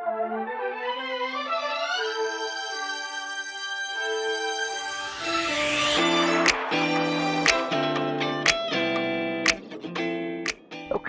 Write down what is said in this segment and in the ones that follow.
Okay,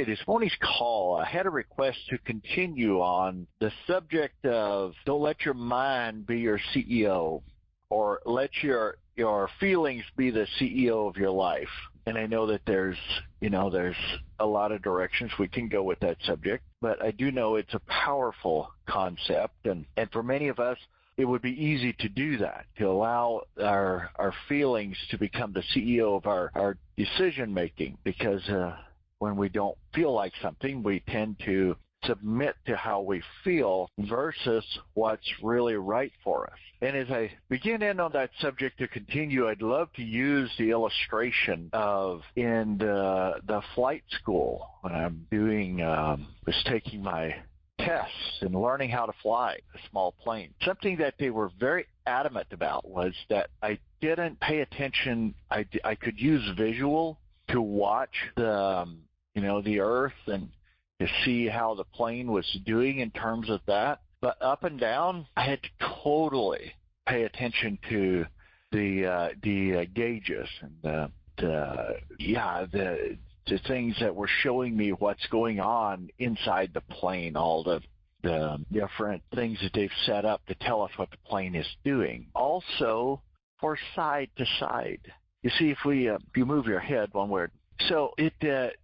this morning's call, I had a request to continue on the subject of don't let your mind be your CEO, or let your feelings be the CEO of your life. And I know that there's a lot of directions we can go with that subject, but I do know it's a powerful concept, and for many of us, it would be easy to do that, to allow our feelings to become the CEO of our decision making, because when we don't feel like something, we tend to submit to how we feel versus what's really right for us. And as I begin in on that subject to continue, I'd love to use the illustration of in the flight school when I'm was taking my tests and learning how to fly a small plane. Something that they were very adamant about was that I didn't pay attention. I could use visual to watch the earth and to see how the plane was doing in terms of that. But up and down, I had to totally pay attention to the gauges and the things that were showing me what's going on inside the plane, all the different things that they've set up to tell us what the plane is doing. Also, for side to side. You see, if you move your head one way, so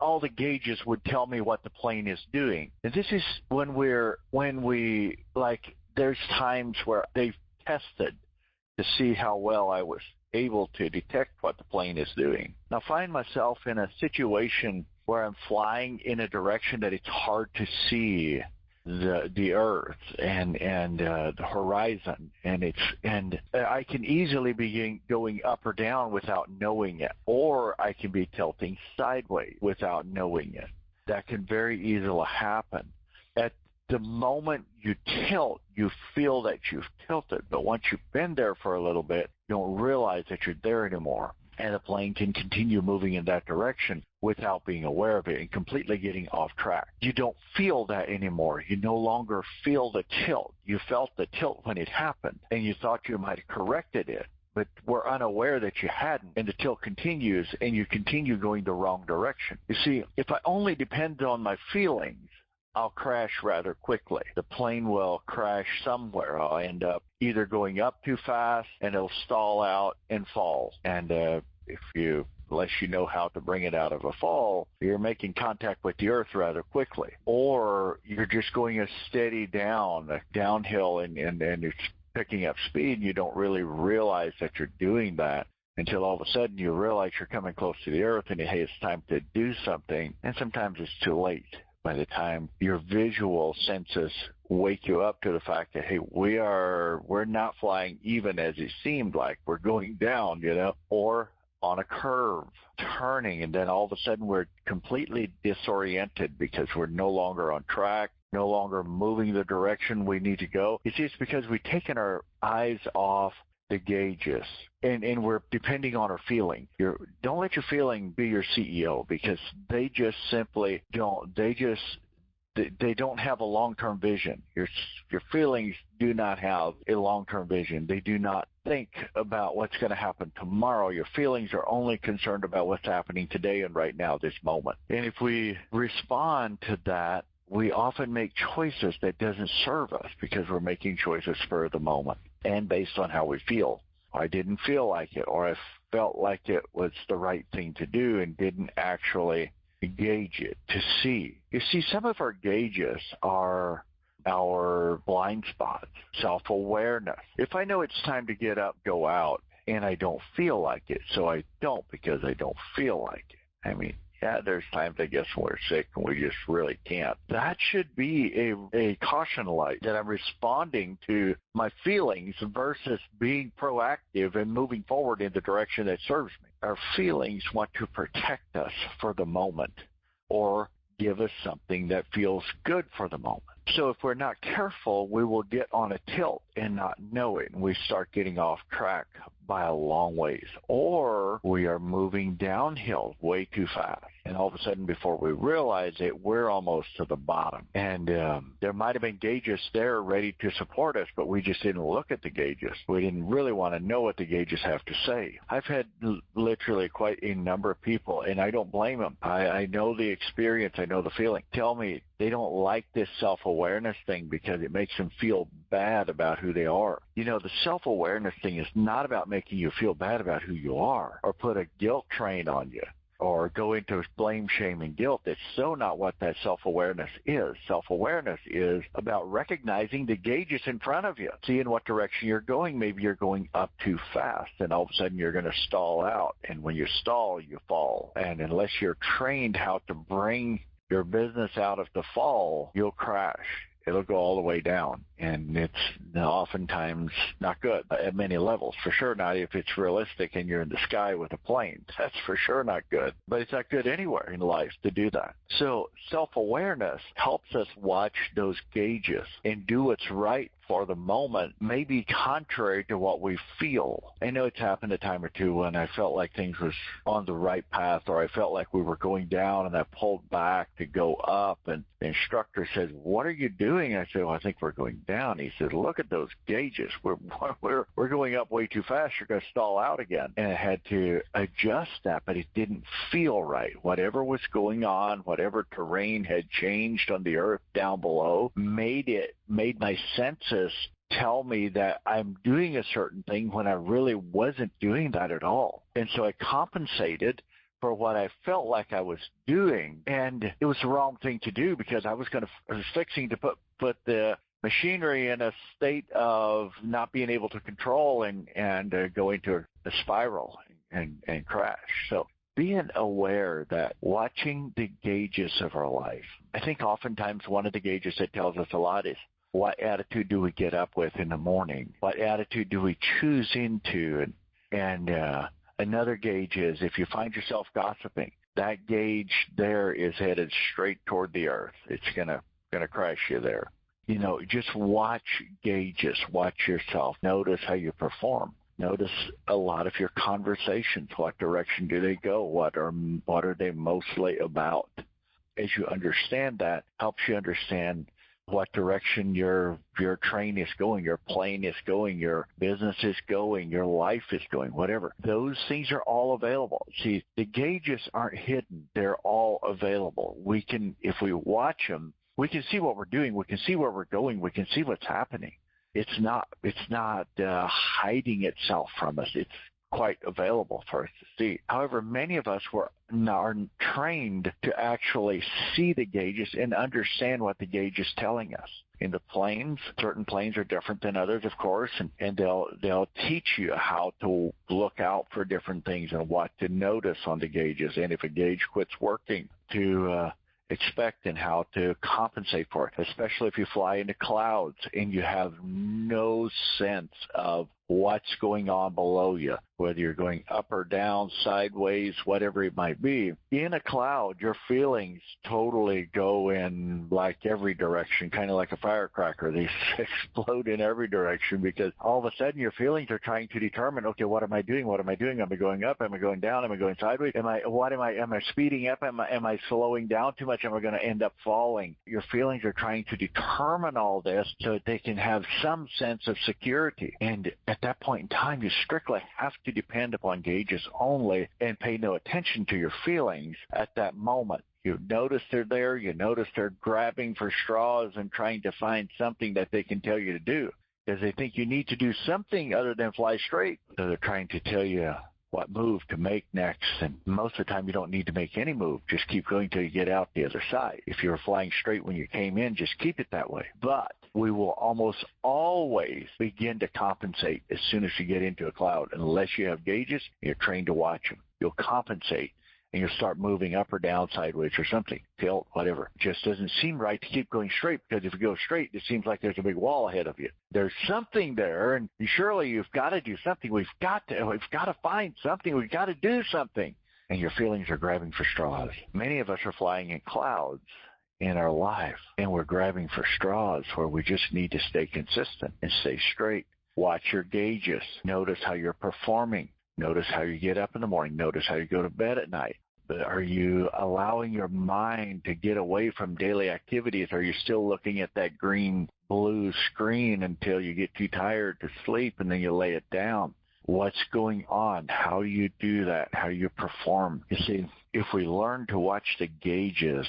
all the gauges would tell me what the plane is doing. And this is when there's times where they've tested to see how well I was able to detect what the plane is doing. Now, I find myself in a situation where I'm flying in a direction that it's hard to see the earth and the horizon, and I can easily be going up or down without knowing it, or I can be tilting sideways without knowing it. That can very easily happen. At the moment you tilt, you feel that you've tilted, but once you've been there for a little bit, you don't realize that you're there anymore. And the plane can continue moving in that direction without being aware of it and completely getting off track. You don't feel that anymore. You no longer feel the tilt. You felt the tilt when it happened, and you thought you might have corrected it, but were unaware that you hadn't, and the tilt continues, and you continue going the wrong direction. You see, if I only depend on my feelings, I'll crash rather quickly. The plane will crash somewhere. I'll end up either going up too fast and it'll stall out and fall. And unless you know how to bring it out of a fall, you're making contact with the earth rather quickly. Or you're just going a steady downhill, and it's picking up speed, and you don't really realize that you're doing that until all of a sudden you realize you're coming close to the earth and hey, it's time to do something. And sometimes it's too late. By the time your visual senses wake you up to the fact that, hey, we're not flying even as it seemed like. We're going down, or on a curve, turning, and then all of a sudden we're completely disoriented because we're no longer on track, no longer moving the direction we need to go. It's just because we've taken our eyes off the gauges, and we're depending on our feeling. Don't let your feeling be your CEO, because they just simply don't. They don't have a long-term vision. Your feelings do not have a long-term vision. They do not think about what's going to happen tomorrow. Your feelings are only concerned about what's happening today and right now, this moment. And if we respond to that, we often make choices that doesn't serve us because we're making choices for the moment and based on how we feel. I didn't feel like it, or I felt like it was the right thing to do and didn't actually gauge it to see. You see, some of our gauges are our blind spots, self-awareness. If I know it's time to get up, go out, and I don't feel like it, so I don't because I don't feel like it. I mean, yeah, there's times, I guess, when we're sick and we just really can't. That should be a caution light that I'm responding to my feelings versus being proactive and moving forward in the direction that serves me. Our feelings want to protect us for the moment or give us something that feels good for the moment. So if we're not careful, we will get on a tilt and not know it, and we start getting off track by a long ways. Or we are moving downhill way too fast, and all of a sudden, before we realize it, we're almost to the bottom. And there might have been gauges there ready to support us, but we just didn't look at the gauges. We didn't really want to know what the gauges have to say. I've had literally quite a number of people, and I don't blame them. I know the experience. I know the feeling. Tell me they don't like this self-awareness thing because it makes them feel bad about who they are. You know, the self-awareness thing is not about making you feel bad about who you are or put a guilt train on you or go into blame, shame, and guilt. It's so not what that self-awareness is. Self-awareness is about recognizing the gauges in front of you, seeing what direction you're going. Maybe you're going up too fast, and all of a sudden you're going to stall out. And when you stall, you fall. And unless you're trained how to bring your business out of the fall, you'll crash. It'll go all the way down, and it's oftentimes not good at many levels. For sure not if it's realistic and you're in the sky with a plane. That's for sure not good, but it's not good anywhere in life to do that. So self-awareness helps us watch those gauges and do what's right for the moment, maybe contrary to what we feel. I know it's happened a time or two when I felt like things was on the right path, or I felt like we were going down and I pulled back to go up, and the instructor says, "What are you doing?" I said, "Well, I think we're going down." He said, "Look at those gauges. We're going up way too fast. You're going to stall out again." And I had to adjust that, but it didn't feel right. Whatever was going on, whatever terrain had changed on the earth down below, made my senses tell me that I'm doing a certain thing when I really wasn't doing that at all. And so I compensated for what I felt like I was doing, and it was the wrong thing to do because I was fixing to put the machinery in a state of not being able to control and go into a spiral and crash. So being aware that watching the gauges of our life, I think oftentimes one of the gauges that tells us a lot is, what attitude do we get up with in the morning? What attitude do we choose into? And another gauge is if you find yourself gossiping, that gauge there is headed straight toward the earth. It's gonna crash you there. You know, just watch gauges. Watch yourself. Notice how you perform. Notice a lot of your conversations. What direction do they go? What are they mostly about? As you understand that, helps you understand what direction your train is going, your plane is going, your business is going, your life is going, whatever. Those things are all available. See, the gauges aren't hidden. They're all available. We can, if we watch them, we can see what we're doing. We can see where we're going. We can see what's happening. It's not hiding itself from us. It's quite available for us to see. However, many of us aren't trained to actually see the gauges and understand what the gauge is telling us. In the planes, certain planes are different than others, of course, and they'll teach you how to look out for different things and what to notice on the gauges, and if a gauge quits working, to expect and how to compensate for it, especially if you fly into clouds and you have no sense of what's going on below you, whether you're going up or down, sideways, whatever it might be. In a cloud, your feelings totally go in like every direction, kind of like a firecracker. They explode in every direction because all of a sudden your feelings are trying to determine, okay, what am I doing? What am I doing? Am I going up? Am I going down? Am I going sideways? Am I speeding up? Am I slowing down too much? Am I going to end up falling? Your feelings are trying to determine all this so that they can have some sense of security. And at that point in time, you strictly have to depend upon gauges only and pay no attention to your feelings at that moment. You notice they're there. You notice they're grabbing for straws and trying to find something that they can tell you to do because they think you need to do something other than fly straight. So they're trying to tell you what move to make next, and most of the time you don't need to make any move. Just keep going till you get out the other side. If you were flying straight when you came in, just keep it that way. But we will almost always begin to compensate as soon as you get into a cloud. Unless you have gauges, you're trained to watch them. You'll compensate, and you'll start moving up or down, sideways or something, tilt, whatever. It just doesn't seem right to keep going straight because if you go straight, it seems like there's a big wall ahead of you. There's something there, and surely you've got to do something. We've got to find something. We've got to do something. And your feelings are grabbing for straws. Many of us are flying in clouds, in our life, and we're grabbing for straws where we just need to stay consistent and stay straight. Watch your gauges. Notice how you're performing. Notice how you get up in the morning. Notice how you go to bed at night. But are you allowing your mind to get away from daily activities? Are you still looking at that green, blue screen until you get too tired to sleep and then you lay it down? What's going on? How you do that? How you perform? You see, if we learn to watch the gauges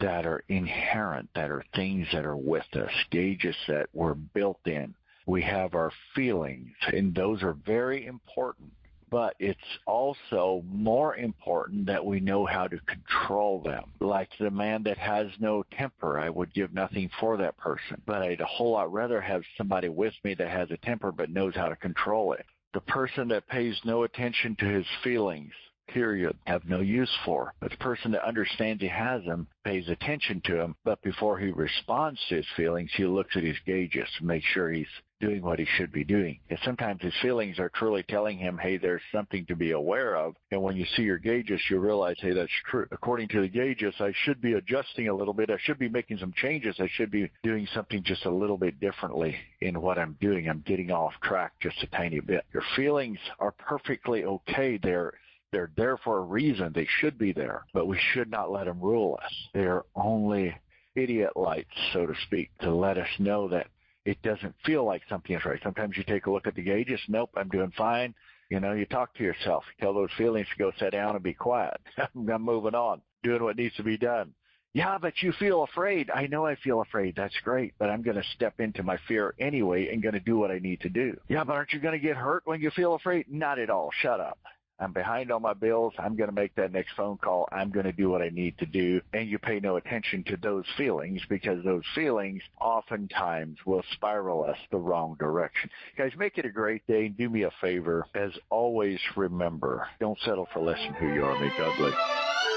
that are inherent, that are things that are with us, gauges that were built in, we have our feelings, and those are very important. But it's also more important that we know how to control them. Like the man that has no temper, I would give nothing for that person. But I'd a whole lot rather have somebody with me that has a temper but knows how to control it. The person that pays no attention to his feelings, period, have no use for. But the person that understands he has them, pays attention to them, but before he responds to his feelings, he looks at his gauges to make sure he's doing what he should be doing. And sometimes his feelings are truly telling him, hey, there's something to be aware of. And when you see your gauges, you realize, hey, that's true. According to the gauges, I should be adjusting a little bit. I should be making some changes. I should be doing something just a little bit differently in what I'm doing. I'm getting off track just a tiny bit. Your feelings are perfectly okay. They're there for a reason. They should be there, but we should not let them rule us. They're only idiot lights, so to speak, to let us know that it doesn't feel like something is right. Sometimes you take a look at the gauges. Nope, I'm doing fine. You know, you talk to yourself. You tell those feelings to go sit down and be quiet. I'm moving on, doing what needs to be done. Yeah, but you feel afraid. I know I feel afraid. That's great, but I'm going to step into my fear anyway and going to do what I need to do. Yeah, but aren't you going to get hurt when you feel afraid? Not at all. Shut up. I'm behind on my bills. I'm going to make that next phone call. I'm going to do what I need to do. And you pay no attention to those feelings because those feelings oftentimes will spiral us the wrong direction. Guys, make it a great day. Do me a favor. As always, remember, don't settle for less than who you are. May God bless you.